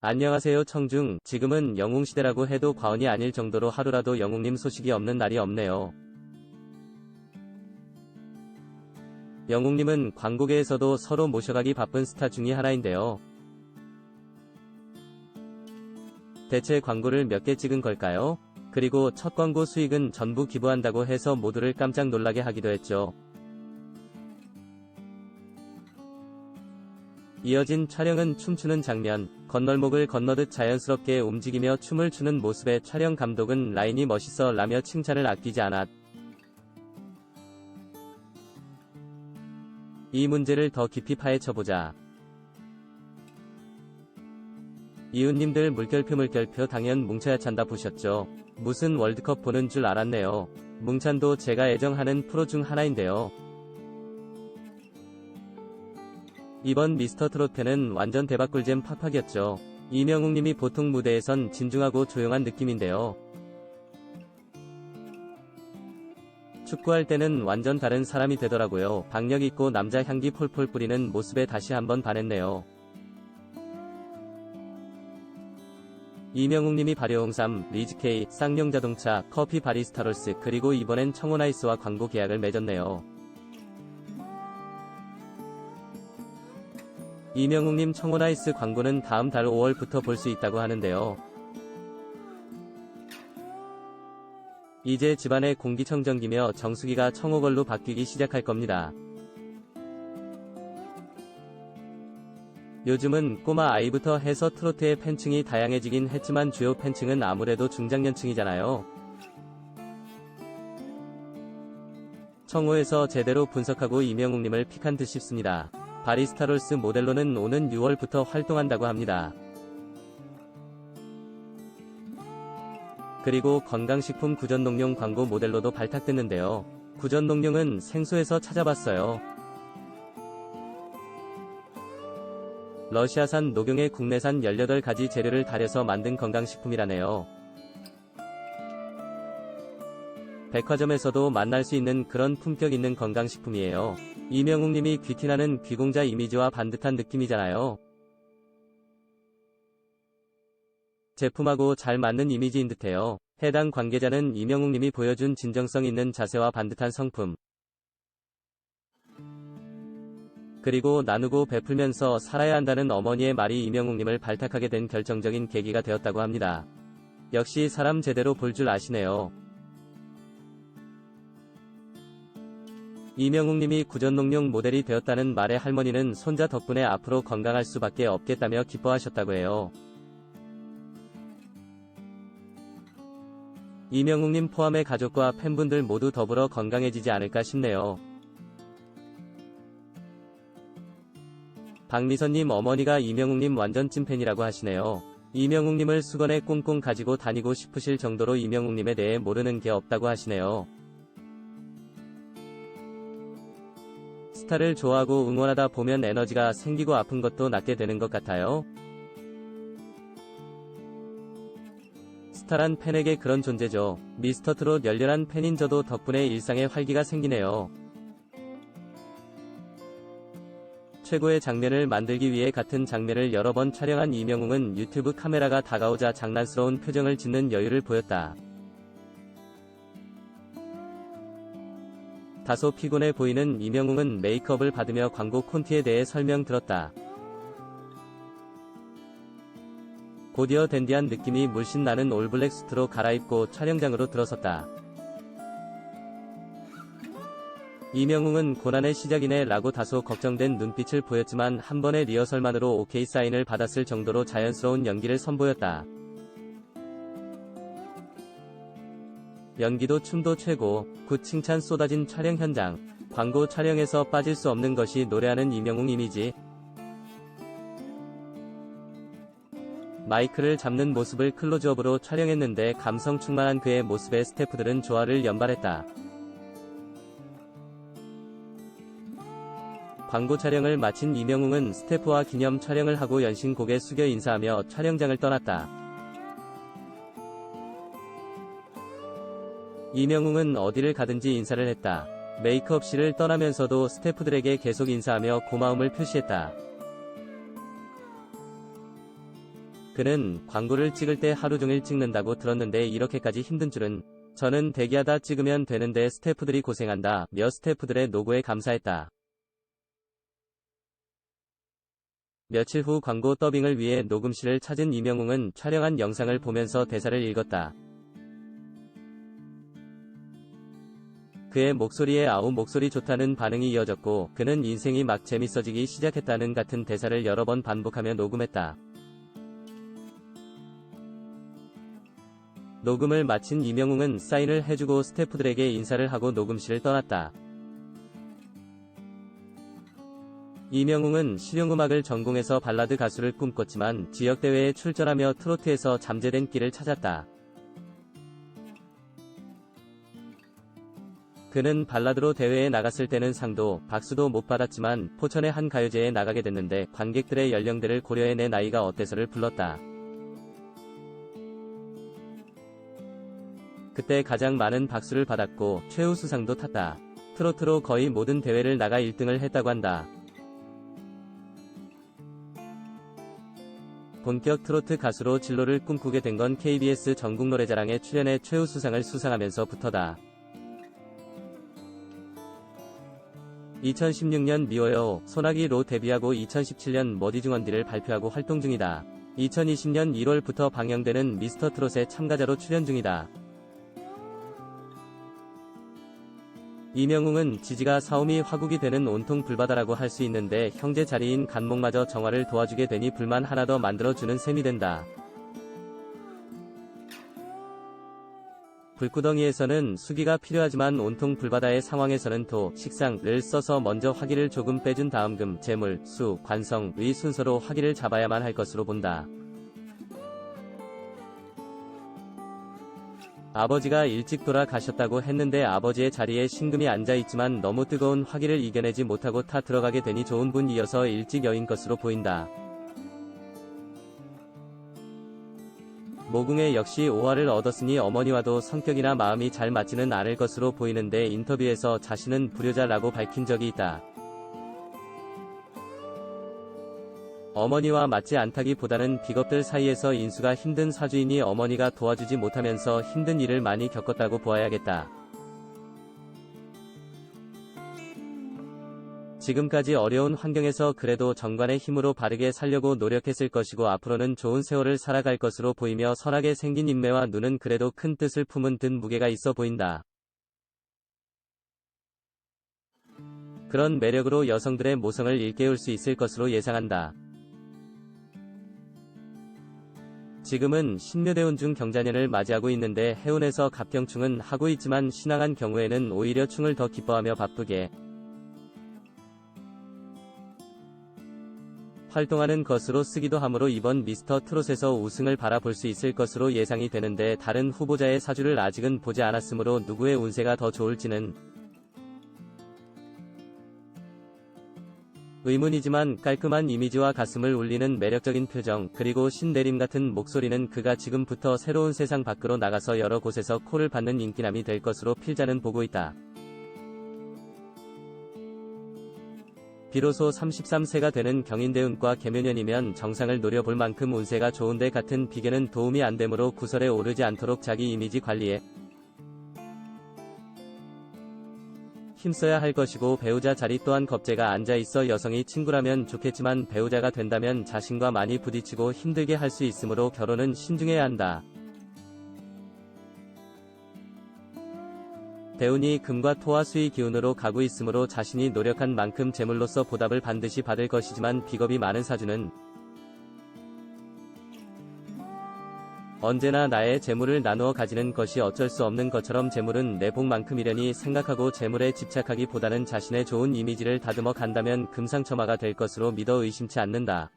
안녕하세요 청중. 지금은 영웅시대라고 해도 과언이 아닐 정도로 하루라도 영웅님 소식이 없는 날이 없네요. 영웅님은 광고계에서도 서로 모셔가기 바쁜 스타 중의 하나인데요. 대체 광고를 몇 개 찍은 걸까요? 그리고 첫 광고 수익은 전부 기부한다고 해서 모두를 깜짝 놀라게 하기도 했죠. 이어진 촬영은 춤추는 장면, 건널목을 건너듯 자연스럽게 움직이며 춤을 추는 모습에 촬영 감독은 라인이 멋있어 라며 칭찬을 아끼지 않았. 이 문제를 더 깊이 파헤쳐보자. 이웃님들 물결표 당연 뭉쳐야 찬다 보셨죠? 무슨 월드컵 보는 줄 알았네요. 뭉찬도 제가 애정하는 프로 중 하나인데요. 이번 미스터트롯 편은 완전 대박 꿀잼 팍팍이었죠. 이명웅님이 보통 무대에선 진중하고 조용한 느낌인데요. 축구할 때는 완전 다른 사람이 되더라고요. 박력 있고 남자 향기 폴폴 뿌리는 모습에 다시 한번 반했네요. 이명웅님이 발효홍삼, 리즈K, 쌍용자동차, 커피 바리스타롤스 그리고 이번엔 청혼아이스와 광고 계약을 맺었네요. 이명웅님 청혼아이스 광고는 다음 달 5월부터 볼 수 있다고 하는데요. 이제 집안의 공기청정기며 정수기가 청호걸로 바뀌기 시작할 겁니다. 요즘은 꼬마 아이부터 해서 트로트의 팬층이 다양해지긴 했지만 주요 팬층은 아무래도 중장년층이잖아요. 청호에서 제대로 분석하고 이명웅님을 픽한 듯 싶습니다. 바리스타롤스 모델로는 오는 6월부터 활동한다고 합니다. 그리고 건강식품 구전농룡 광고 모델로도 발탁됐는데요. 구전농룡은 생소해서 찾아봤어요. 러시아산 녹용에 국내산 18가지 재료를 달여서 만든 건강식품이라네요. 백화점에서도 만날 수 있는 그런 품격 있는 건강식품이에요. 이명웅님이 귀티나는 귀공자 이미지와 반듯한 느낌이잖아요. 제품하고 잘 맞는 이미지인 듯해요. 해당 관계자는 이명웅님이 보여준 진정성 있는 자세와 반듯한 성품, 그리고 나누고 베풀면서 살아야 한다는 어머니의 말이 이명웅님을 발탁하게 된 결정적인 계기가 되었다고 합니다. 역시 사람 제대로 볼 줄 아시네요. 이명웅님이 구전농룡 모델이 되었다는 말에 할머니는 손자 덕분에 앞으로 건강할 수밖에 없겠다며 기뻐하셨다고 해요. 이명웅님 포함해 가족과 팬분들 모두 더불어 건강해지지 않을까 싶네요. 박미선님 어머니가 이명웅님 완전 찐팬이라고 하시네요. 이명웅님을 수건에 꽁꽁 가지고 다니고 싶으실 정도로 이명웅님에 대해 모르는 게 없다고 하시네요. 스타를 좋아하고 응원하다 보면 에너지가 생기고 아픈 것도 낫게 되는 것 같아요. 스타란 팬에게 그런 존재죠. 미스터트롯 열렬한 팬인 저도 덕분에 일상에 활기가 생기네요. 최고의 장면을 만들기 위해 같은 장면을 여러 번 촬영한 이명웅은 유튜브 카메라가 다가오자 장난스러운 표정을 짓는 여유를 보였다. 다소 피곤해 보이는 이명웅은 메이크업을 받으며 광고 콘티에 대해 설명들었다. 곧이어 댄디한 느낌이 물씬 나는 올블랙 수트로 갈아입고 촬영장으로 들어섰다. 이명웅은 고난의 시작이네 라고 다소 걱정된 눈빛을 보였지만 한 번의 리허설만으로 오케이 사인을 받았을 정도로 자연스러운 연기를 선보였다. 연기도 춤도 최고, 굿 칭찬 쏟아진 촬영 현장. 광고 촬영에서 빠질 수 없는 것이 노래하는 이명웅 이미지. 마이크를 잡는 모습을 클로즈업으로 촬영했는데 감성 충만한 그의 모습에 스태프들은 조화를 연발했다. 광고 촬영을 마친 이명웅은 스태프와 기념 촬영을 하고 연신 고개 숙여 인사하며 촬영장을 떠났다. 이명웅은 어디를 가든지 인사를 했다. 메이크업실을 떠나면서도 스태프들에게 계속 인사하며 고마움을 표시했다. 그는 광고를 찍을 때 하루 종일 찍는다고 들었는데 이렇게까지 힘든 줄은. 저는 대기하다 찍으면 되는데 스태프들이 고생한다. 며 스태프들의 노고에 감사했다. 며칠 후 광고 더빙을 위해 녹음실을 찾은 이명웅은 촬영한 영상을 보면서 대사를 읽었다. 그의 목소리에 아우 목소리 좋다는 반응이 이어졌고 그는 인생이 막 재밌어지기 시작했다는 같은 대사를 여러 번 반복하며 녹음했다. 녹음을 마친 이명웅은 사인을 해주고 스태프들에게 인사를 하고 녹음실을 떠났다. 이명웅은 실용음악을 전공해서 발라드 가수를 꿈꿨지만 지역대회에 출전하며 트로트에서 잠재된 길을 찾았다. 그는 발라드로 대회에 나갔을 때는 상도, 박수도 못 받았지만 포천의 한 가요제에 나가게 됐는데 관객들의 연령대를 고려해 내 나이가 어때서를 불렀다. 그때 가장 많은 박수를 받았고 최우수상도 탔다. 트로트로 거의 모든 대회를 나가 1등을 했다고 한다. 본격 트로트 가수로 진로를 꿈꾸게 된 건 KBS 전국노래자랑에 출연해 최우수상을 수상하면서부터다. 2016년 미워요, 소나기로 데뷔하고 2017년 머디중언디를 발표하고 활동 중이다. 2020년 1월부터 방영되는 미스터트롯에 참가자로 출연 중이다. 이명웅은 지지가 사움이 화국이 되는 온통 불바다라고 할 수 있는데 형제 자리인 간목마저 정화를 도와주게 되니 불만 하나 더 만들어주는 셈이 된다. 불구덩이에서는 수기가 필요하지만 온통 불바다의 상황에서는 도, 식상을 써서 먼저 화기를 조금 빼준 다음 금, 재물, 수, 관성의 순서로 화기를 잡아야만 할 것으로 본다. 아버지가 일찍 돌아가셨다고 했는데 아버지의 자리에 신금이 앉아있지만 너무 뜨거운 화기를 이겨내지 못하고 타 들어가게 되니 좋은 분이어서 일찍 여인 것으로 보인다. 모궁에 역시 오화를 얻었으니 어머니와도 성격이나 마음이 잘 맞지는 않을 것으로 보이는데 인터뷰에서 자신은 불효자라고 밝힌 적이 있다. 어머니와 맞지 않다기보다는 비겁들 사이에서 인수가 힘든 사주이니 어머니가 도와주지 못하면서 힘든 일을 많이 겪었다고 보아야겠다. 지금까지 어려운 환경에서 그래도 정관의 힘으로 바르게 살려고 노력했을 것이고 앞으로는 좋은 세월을 살아갈 것으로 보이며 선하게 생긴 인매와 눈은 그래도 큰 뜻을 품은 듯 무게가 있어 보인다. 그런 매력으로 여성들의 모성을 일깨울 수 있을 것으로 예상한다. 지금은 신묘대운 중 경자년을 맞이하고 있는데 해운에서 갑경충은 하고 있지만 신앙한 경우에는 오히려 충을 더 기뻐하며 바쁘게 활동하는 것으로 쓰기도 하므로 이번 미스터 트롯에서 우승을 바라볼 수 있을 것으로 예상이 되는데 다른 후보자의 사주를 아직은 보지 않았으므로 누구의 운세가 더 좋을지는 의문이지만 깔끔한 이미지와 가슴을 울리는 매력적인 표정 그리고 신내림 같은 목소리는 그가 지금부터 새로운 세상 밖으로 나가서 여러 곳에서 콜을 받는 인기남이 될 것으로 필자는 보고 있다. 비로소 33세가 되는 경인대운과 개묘년이면 정상을 노려볼 만큼 운세가 좋은데 같은 비계는 도움이 안 되므로 구설에 오르지 않도록 자기 이미지 관리에 힘써야 할 것이고 배우자 자리 또한 겁재가 앉아있어 여성이 친구라면 좋겠지만 배우자가 된다면 자신과 많이 부딪히고 힘들게 할 수 있으므로 결혼은 신중해야 한다. 대운이 금과 토와 수의 기운으로 가고 있으므로 자신이 노력한 만큼 재물로서 보답을 반드시 받을 것이지만 비겁이 많은 사주는 언제나 나의 재물을 나누어 가지는 것이 어쩔 수 없는 것처럼 재물은 내 복만큼이려니 생각하고 재물에 집착하기보다는 자신의 좋은 이미지를 다듬어 간다면 금상첨화가 될 것으로 믿어 의심치 않는다.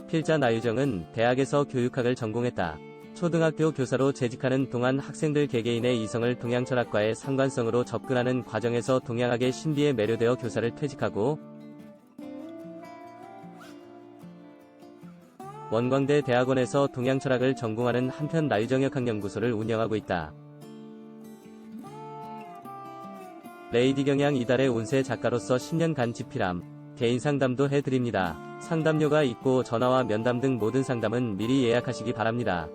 필자 나유정은 대학에서 교육학을 전공했다. 초등학교 교사로 재직하는 동안 학생들 개개인의 이성을 동양철학과의 상관성으로 접근하는 과정에서 동양학의 신비에 매료되어 교사를 퇴직하고 원광대 대학원에서 동양철학을 전공하는 한편 나유정역학연구소를 운영하고 있다. 레이디 경양 이달의 운세 작가로서 10년간 집필함. 개인 상담도 해드립니다. 상담료가 있고 전화와 면담 등 모든 상담은 미리 예약하시기 바랍니다.